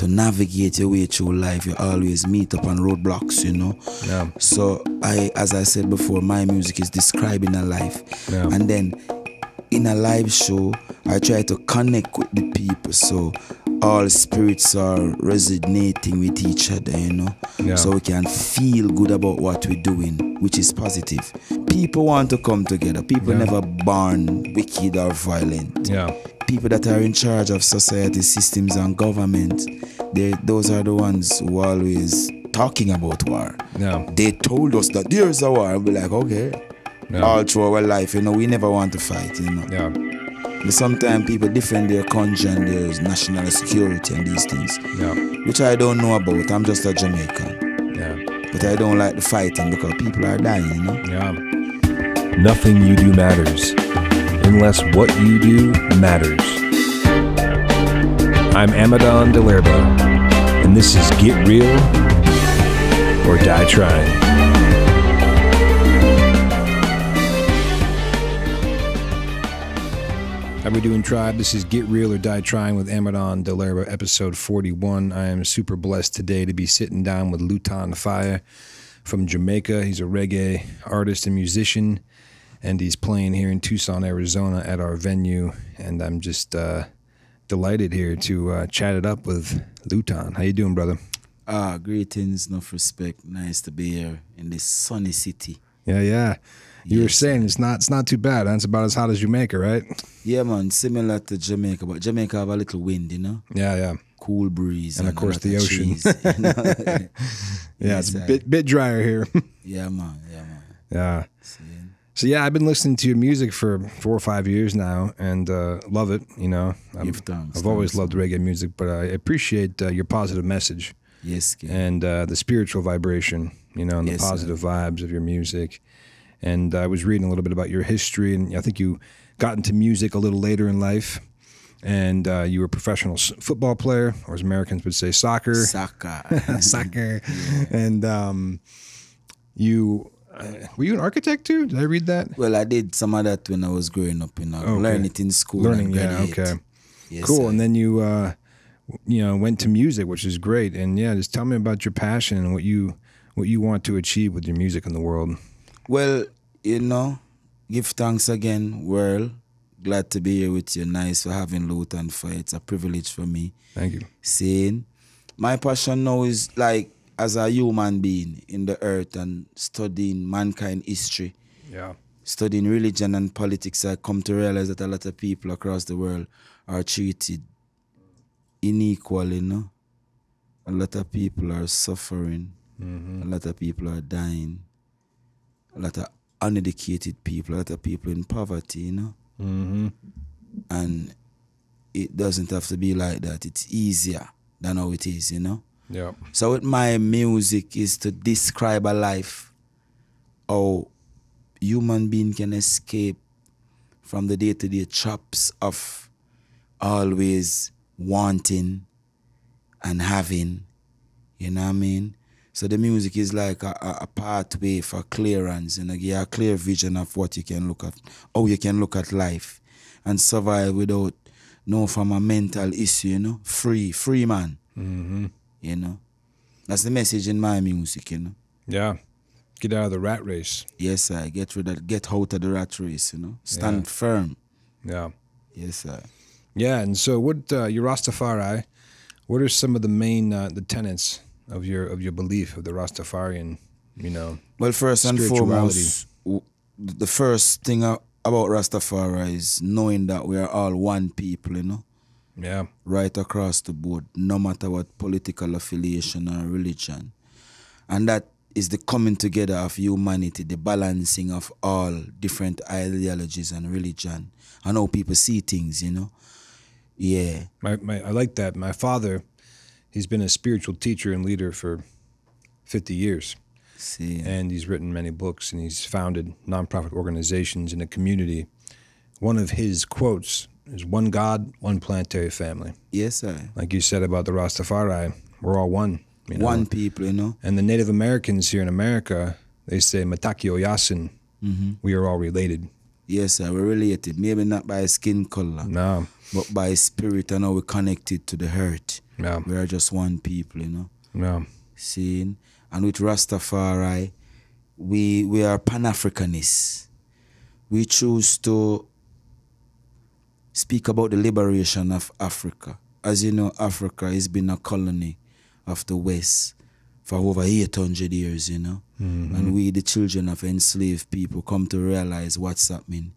to navigate your way through life, you always meet up on roadblocks, you know. Yeah. So as I said before, my music is describing a life. Yeah. And then in a live show, I try to connect with the people, so all spirits are resonating with each other, you know. Yeah. So we can feel good about what we're doing, which is positive. People want to come together. People never born wicked or violent. Yeah. People that are in charge of society systems and government, those are the ones who are always talking about war. Yeah. They told us that there's a war. We're like, okay. Yeah. All through our life, you know, we never want to fight, you know. Yeah. But sometimes people defend their country and their national security and these things, Yeah. which I don't know about. I'm just a Jamaican. Yeah. But I don't like the fighting because people are dying, you know. Yeah. Nothing you do matters unless what you do matters. I'm Amadon DellErba, and this is Get Real or Die Trying. How we doing, tribe? This is Get Real or Die Trying with Amadon DellErba, episode 41. I am super blessed today to be sitting down with Lutan Fyah from Jamaica. He's a reggae artist and musician, and he's playing here in Tucson, Arizona at our venue. And I'm just delighted here to chat it up with Lutan. How you doing, brother? Greetings, enough respect. Nice to be here in this sunny city. Yeah. You were saying it's not too bad. Huh? It's about as hot as Jamaica, right? Yeah, man, similar to Jamaica, but Jamaica have a little wind, you know? Yeah. Cool breeze. And of course the ocean. Trees, you know? Yeah, it's a bit drier here. Yeah, man. Yeah. See? So yeah, I've been listening to your music for 4 or 5 years now, and love it. You know, I've always loved reggae music, but I appreciate your positive message. Yes, kid. And the spiritual vibration, you know, and the positive vibes of your music. And I was reading a little bit about your history, and I think you got into music a little later in life. And you were a professional football player, or as Americans would say, soccer. Soccer. Yeah. And were you an architect too? Did I read that? Well, I did some of that when I was growing up, you know. Okay. Learn it in school. Okay. Yes, cool. sir. And then you, went to music, which is great. And yeah, just tell me about your passion and what you want to achieve with your music in the world. Well, you know, give thanks again, world. Glad to be here with you. Nice for having Lutan Fyah. It's a privilege for me. Thank you. Saying, my passion now is like as a human being in the earth and studying mankind history. Yeah. Studying religion and politics, I come to realize that a lot of people across the world are treated unequally, you know. A lot of people are suffering. A lot of people are dying. A lot of uneducated people, a lot of people in poverty, you know. And it doesn't have to be like that. It's easier than how it is, you know. Yeah. So with my music is to describe a life how human being can escape from the day-to-day traps of always wanting and having, you know what I mean? So the music is like a pathway for clearance, and give a clear vision of what you can look at, how you can look at life and survive without from a mental issue, you know. Free man. You know. That's the message in my music, you know. Yeah. Get out of the rat race. Yes, sir. Get out of the rat race, you know. Stand firm. Yeah. Yes, sir. Yeah, and so what your Rastafari, what are some of the main the tenets of your belief of the Rastafarian, you know? Well, first and foremost, the first thing about Rastafari is knowing that we are all one people, you know? Yeah. Right across the board, no matter what political affiliation or religion. And that is the coming together of humanity, the balancing of all different ideologies and religion, and how people see things, you know? Yeah. I like that. My father, he's been a spiritual teacher and leader for 50 years. See. And he's written many books, and he's founded nonprofit organizations in the community. One of his quotes is, "One God, one planetary family." Yes, sir. Like you said about the Rastafari, we're all one. You know? One people, you know. And the Native Americans here in America, they say, "Matakio Yasin," we are all related. Yes, sir, we're related. Maybe not by skin color. No. But by spirit and how we're connected to the earth. Yeah. We are just one people, you know. Yeah. Seeing, and with Rastafari, we are Pan-Africanists. We choose to speak about the liberation of Africa. As you know, Africa has been a colony of the West for over 800 years, you know. And we, the children of enslaved people, come to realize what's happening.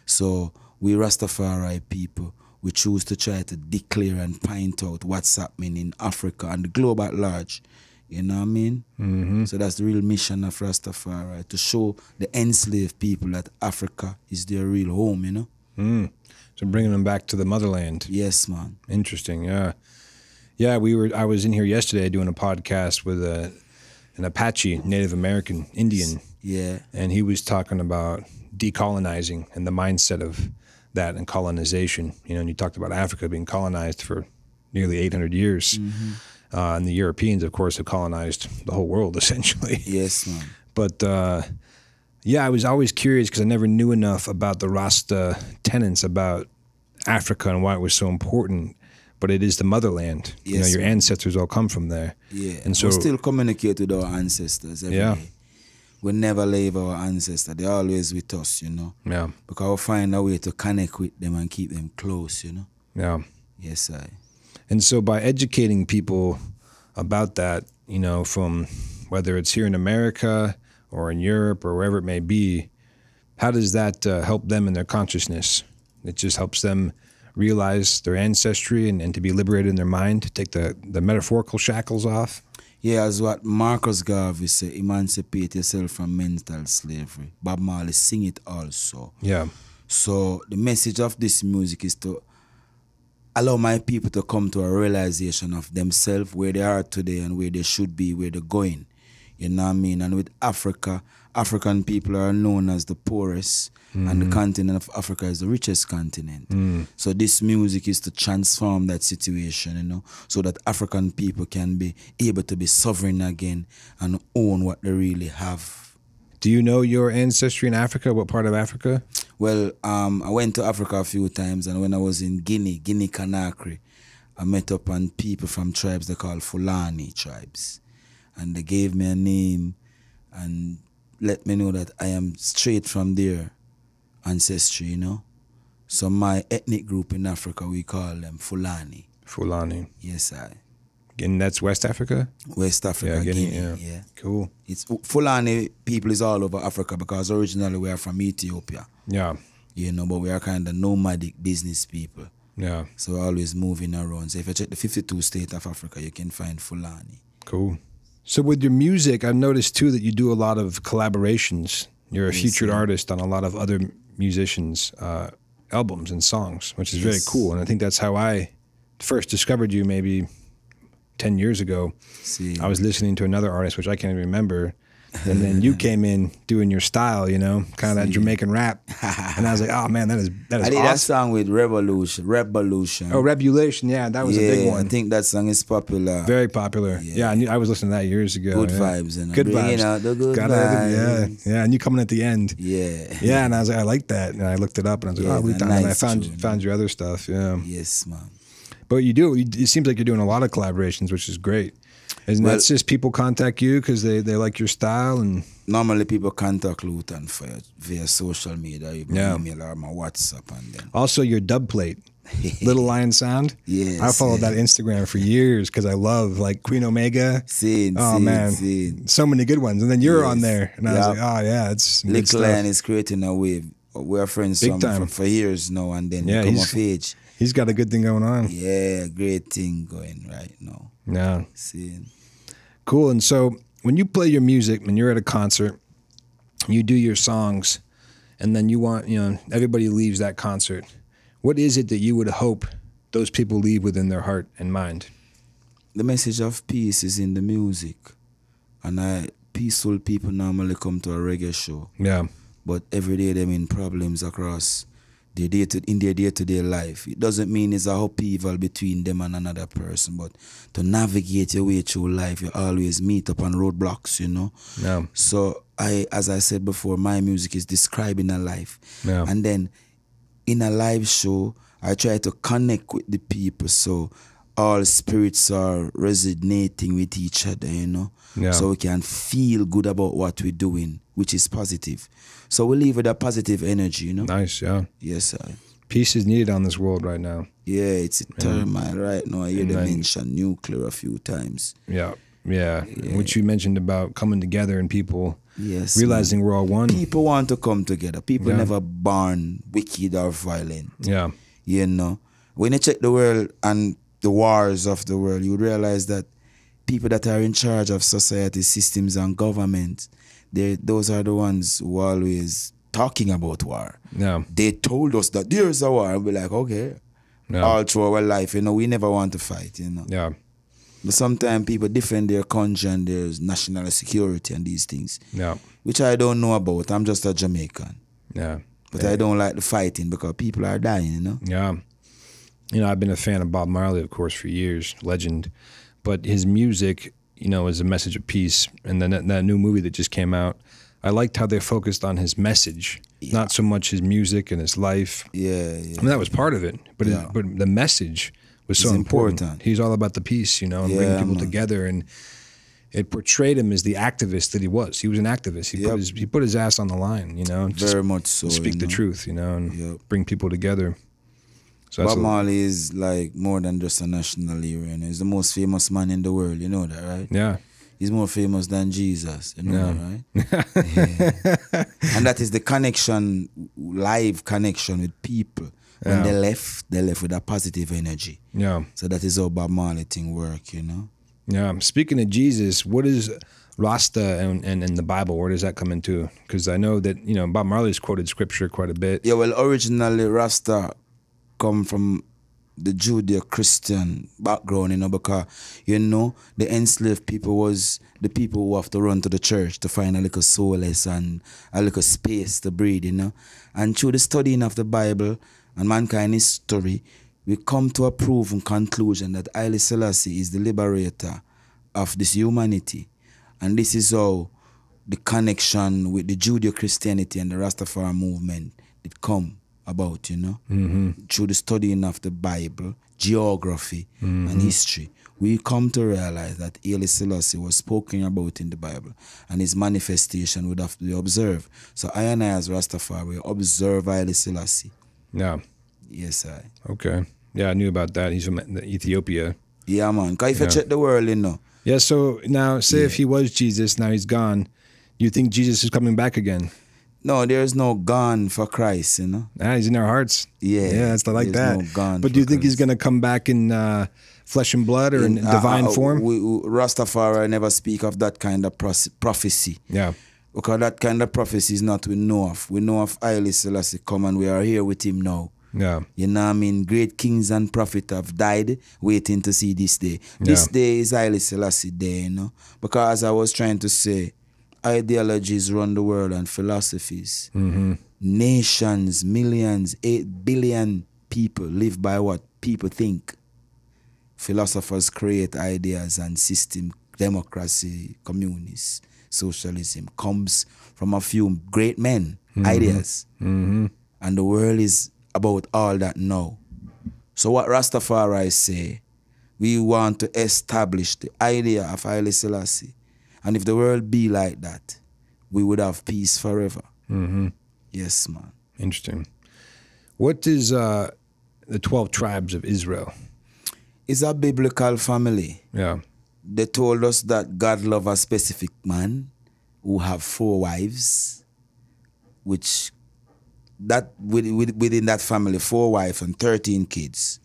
So we Rastafari people, we choose to try to declare and point out what's happening in Africa and the globe at large. You know what I mean? So that's the real mission of Rastafari, to show the enslaved people that Africa is their real home, you know? So bringing them back to the motherland. Yes, man. Interesting, yeah. Yeah, I was in here yesterday doing a podcast with an Apache, Native American Indian. Yeah. And he was talking about decolonizing and the mindset of that and colonization. You know, and you talked about Africa being colonized for nearly 800 years. And the Europeans, of course, have colonized the whole world, essentially. Yes, man. But, yeah, I was always curious because I never knew enough about the Rasta tenets about Africa and why it was so important. But it is the motherland. Yes, you know, your man. ancestors all come from there. Yeah. And so we still communicate with our ancestors every day. We never leave our ancestors. They're always with us, you know. Yeah. Because we'll find a way to connect with them and keep them close, you know. Yeah. Yes, I. And so by educating people about that, you know, from whether it's here in America or in Europe or wherever it may be, how does that help them in their consciousness? It just helps them realize their ancestry and to be liberated in their mind, to take the metaphorical shackles off. Yeah, as what Marcus Garvey said, emancipate yourself from mental slavery. Bob Marley sing it also. Yeah. So the message of this music is to allow my people to come to a realization of themselves, where they are today and where they should be, where they're going. You know what I mean? And with Africa, African people are known as the poorest, and the continent of Africa is the richest continent. So this music is to transform that situation, you know, so that African people can be able to be sovereign again and own what they really have. Do you know your ancestry in Africa? What part of Africa? Well, I went to Africa a few times, and when I was in Guinea Conakry, I met up on people from tribes they call Fulani tribes. And they gave me a name and let me know that I am straight from their ancestry, you know. So my ethnic group in Africa, we call them Fulani. Fulani. Yes, I. And that's West Africa? West Africa, Yeah, Guinea, yeah. yeah. Cool. It's Fulani people is all over Africa because originally we are from Ethiopia. Yeah. You know, but we are kind of nomadic business people. Yeah. So we're always moving around. So if you check the 52 states of Africa, you can find Fulani. Cool. So with your music, I've noticed too that you do a lot of collaborations. You're a featured artist on a lot of other musicians' albums and songs, which is very cool. And I think that's how I first discovered you maybe 10 years ago. I was listening to another artist, which I can't even remember. And then you came in doing your style, you know, kind of that Jamaican rap. And I was like, oh man, that is I did awesome. that song with Revolution. Oh, Revolution, yeah, that was a big one. I think that song is popular. Very popular. Yeah, I was listening to that years ago. Good vibes. And good bringing vibes. out the good Yeah, vibes. yeah, and you coming at the end. Yeah. Yeah, and I was like, I like that. And I looked it up and I was like, oh, Lutan. And I found your other stuff, yeah. Yes, man. But it seems like you're doing a lot of collaborations, which is great. Isn't that just people contact you because they like your style? And normally people contact Lutan Fyah via social media, email or my WhatsApp. And then. Also your dub plate, Little Lion Sound. Yes. I followed that Instagram for years because I love like Queen Omega. So many good ones. And then you're on there. And I was like, oh yeah, it's Little Lion is creating a wave. We're friends for years now, and then we come of age. He's got a good thing going on. Yeah, great thing going right now. Yeah. See. Cool. And so when you play your music, when you're at a concert, you do your songs, and then you want, everybody leaves that concert. What is it that you would hope those people leave within their heart and mind? The message of peace is in the music. And peaceful people normally come to a reggae show. Yeah. But every day they're in problems across in their day-to-day life. It doesn't mean it's a upheaval between them and another person, but to navigate your way through life, you always meet up on roadblocks, you know? Yeah. So as I said before, my music is describing a life. Yeah. And then in a live show, I try to connect with the people. So all spirits are resonating with each other, you know. Yeah. So we can feel good about what we're doing, which is positive. So we live with a positive energy, you know. Nice, yeah. Yes, sir. Peace is needed on this world right now. Yeah, it's a turmoil right now. I hear them then- mention nuclear a few times. Yeah, yeah. What you mentioned about coming together and people Yes, realizing man. we're all one. People want to come together. People Yeah. never born wicked or violent. Yeah, You know, when you check the world and the wars of the world, you realize that people that are in charge of society, systems, and government, those are the ones who are always talking about war. yeah, They told us that there's a war, and we're like, okay. yeah, All through our life, you know, we never want to fight, you know. yeah, But sometimes people defend their country and their national security and these things, yeah, which I don't know about. I'm just a Jamaican. yeah. But I don't like the fighting because people are dying, you know. Yeah. You know, I've been a fan of Bob Marley, of course, for years, legend. But his music, you know, is a message of peace. And then that new movie that just came out, I liked how they focused on his message, not so much his music and his life. Yeah, I mean, that was part of it, but but the message was so It's important. important. He's all about the peace, you know, and bringing people together. And it portrayed him as the activist that he was. He was an activist. He put his ass on the line, you know, just very much so. speak you the know. truth, you know, and bring people together. So that's Bob Marley is like more than just a national hero. You know? He's the most famous man in the world. You know that, right? yeah. He's more famous than Jesus. You know that, right? Yeah. And that is the connection, live connection with people. When they left with a positive energy. Yeah. So that is how Bob Marley thing work, you know? Yeah. Speaking of Jesus, what is Rasta and the Bible? Where does that come into? Because I know that, you know, Bob Marley's quoted scripture quite a bit. Yeah, well, originally Rasta come from the Judeo-Christian background, you know, because, you know, the enslaved people was the people who have to run to the church to find a little solace and a little space to breathe, you know. And through the studying of the Bible and mankind history, we come to a proven conclusion that Haile Selassie is the liberator of this humanity. And this is how the connection with the Judeo-Christianity and the Rastafarian movement did come about, you know, through the studying of the Bible, geography, and history. We come to realize that Haile Selassie was spoken about in the Bible, and his manifestation would have to be observed. So I and I as Rastafari observe Haile Selassie. Yeah. Yes, I. Okay. Yeah, I knew about that. He's from Ethiopia. Yeah, man. Because if you check the world, you know. Yeah, so now, say if he was Jesus, now he's gone, do you think Jesus is coming back again? No, there's no gone for Christ, you know. Ah, he's in our hearts. Yeah. It's like there's that. No gone but do you think he's going to come back in flesh and blood or in divine form? Rastafari never speak of that kind of prophecy. Yeah. Because that kind of prophecy is not we know of. We know of Haile Selassie come and we are here with him now. Yeah. You know what I mean? Great kings and prophets have died waiting to see this day. This day is Haile Selassie day, you know. Because as I was trying to say, ideologies run the world and philosophies. Nations, millions, 8 billion people live by what people think. Philosophers create ideas and system, democracy, communists, socialism comes from a few great men, ideas. And the world is about all that now. So what Rastafari say, we want to establish the idea of Haile Selassie. And if the world be like that, we would have peace forever. Yes, man. Interesting. What is the 12 tribes of Israel? It's a biblical family. Yeah. They told us that God loved a specific man who have 4 wives, which that within that family, 4 wives and 13 kids,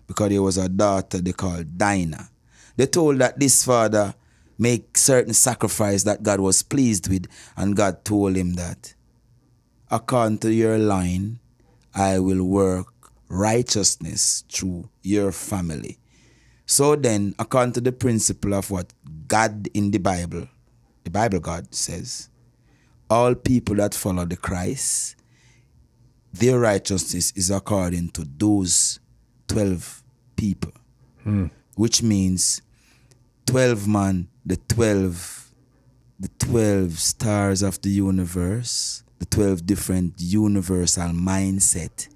because there was a daughter they called Dinah. They told that this father make certain sacrifice that God was pleased with, and God told him that, according to your line, I will work righteousness through your family. So then, according to the principle of what God in the Bible God says, all people that follow the Christ, their righteousness is according to those 12 people. Which means 12 man, the 12 stars of the universe, the 12 different universal mindset.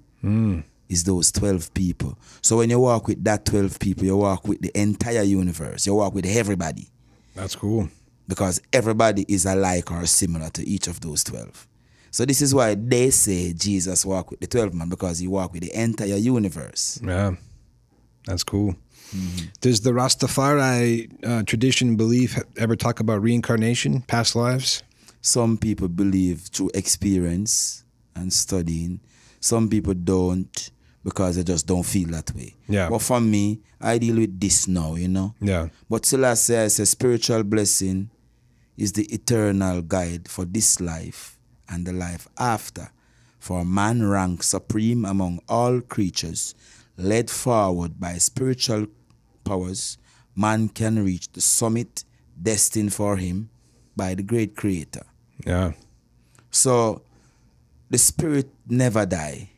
is those 12 people. So when you walk with that 12 people, you walk with the entire universe. You walk with everybody. That's cool. Because everybody is alike or similar to each of those 12. So this is why they say Jesus walked with the 12 man, because he walked with the entire universe. Yeah, that's cool. Does the Rastafari tradition, belief, ever talk about reincarnation, past lives? Some people believe through experience and studying. Some people don't, because they just don't feel that way. Yeah. But for me, I deal with this now, you know. Yeah. But still I say spiritual blessing is the eternal guide for this life and the life after. For man ranks supreme among all creatures, led forward by spiritual powers, man can reach the summit destined for him by the great creator. Yeah. So the spirit never die.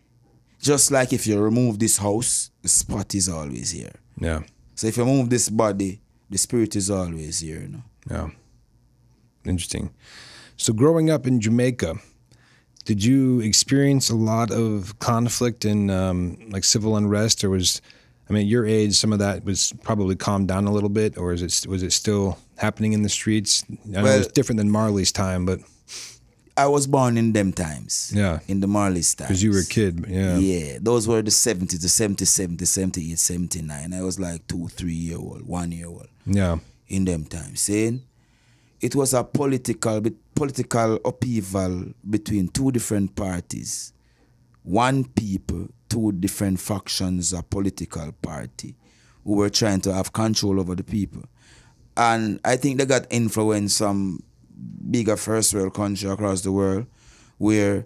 Just like if you remove this house, the spot is always here. Yeah. So if you move this body, the spirit is always here, you know. Yeah. Interesting. So growing up in Jamaica, did you experience a lot of conflict and like civil unrest, or was, I mean, at your age, some of that was probably calmed down a little bit, or was it still happening in the streets? I know it's different than Marley's time, but I was born in them times. Yeah. In the Marley's times. Because you were a kid. Yeah. Yeah. Those were the 70s, the 77, the 78, 79. I was like 2, 3 year old, 1 year old. Yeah. In them times. Saying it was a political upheaval between two different parties. One people, two different factions of political party who were trying to have control over the people. And I think they got influence from bigger first world country across the world, where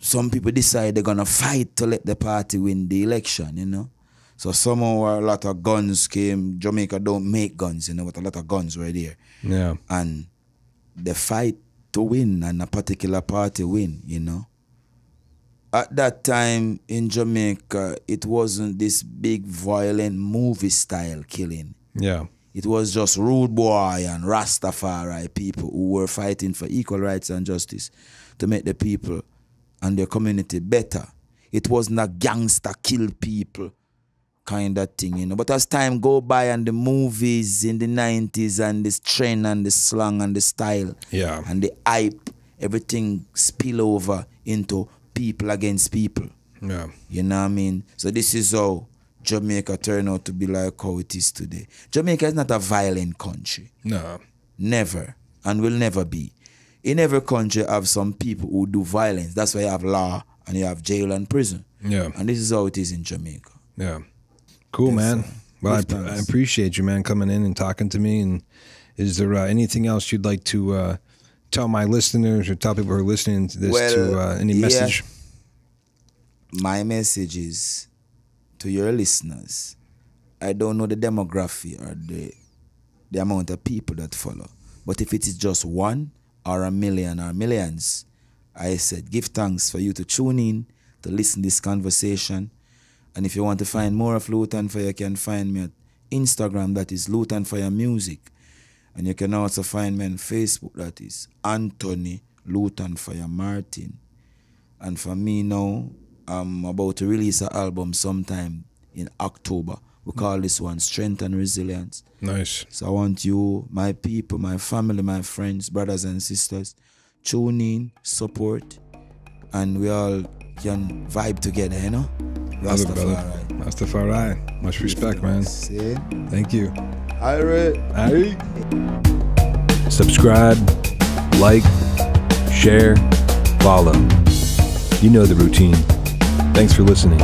some people decide they're gonna fight to let the party win the election, you know. So somehow a lot of guns came. Jamaica don't make guns, you know, but a lot of guns were there. Yeah. And they fight to win, and a particular party win, you know. At that time in Jamaica, it wasn't this big violent movie style killing. Yeah. It was just rude boy and Rastafari people who were fighting for equal rights and justice to make the people and their community better. It wasn't a gangster kill people kind of thing, you know. But as time go by and the movies in the 90s and this trend and the slang and the style, Yeah. and the hype, everything spill over into people against people. Yeah. You know what I mean? So this is how Jamaica turned out to be like how it is today. Jamaica is not a violent country. No. Never. And will never be. In every country, you have some people who do violence. That's why you have law and you have jail and prison. Yeah. And this is how it is in Jamaica. Yeah. Cool, Yes, man. Well, Good I times. appreciate you, man, coming in and talking to me. And is there anything else you'd like to tell my listeners or tell people who are listening to this, any message? My message is to your listeners. I don't know the demography or the amount of people that follow. But if it is just one or a million or millions, I said give thanks for you to tune in, to listen to this conversation. And if you want to find more of Lutan Fyah, you can find me at Instagram, that is Lutan Fyah Music. And you can also find me on Facebook, that is Anthony Lutan Fyah Martin. And for me now, I'm about to release an album sometime in October. We call this one Strength and Resilience. Nice. So I want you, my people, my family, my friends, brothers and sisters, tune in, support, and we all can vibe together, you know? Love it, brother. Rastafari. Much respect, man. See? Thank you. Alright. Aye. Subscribe, like, share, follow. You know the routine. Thanks for listening.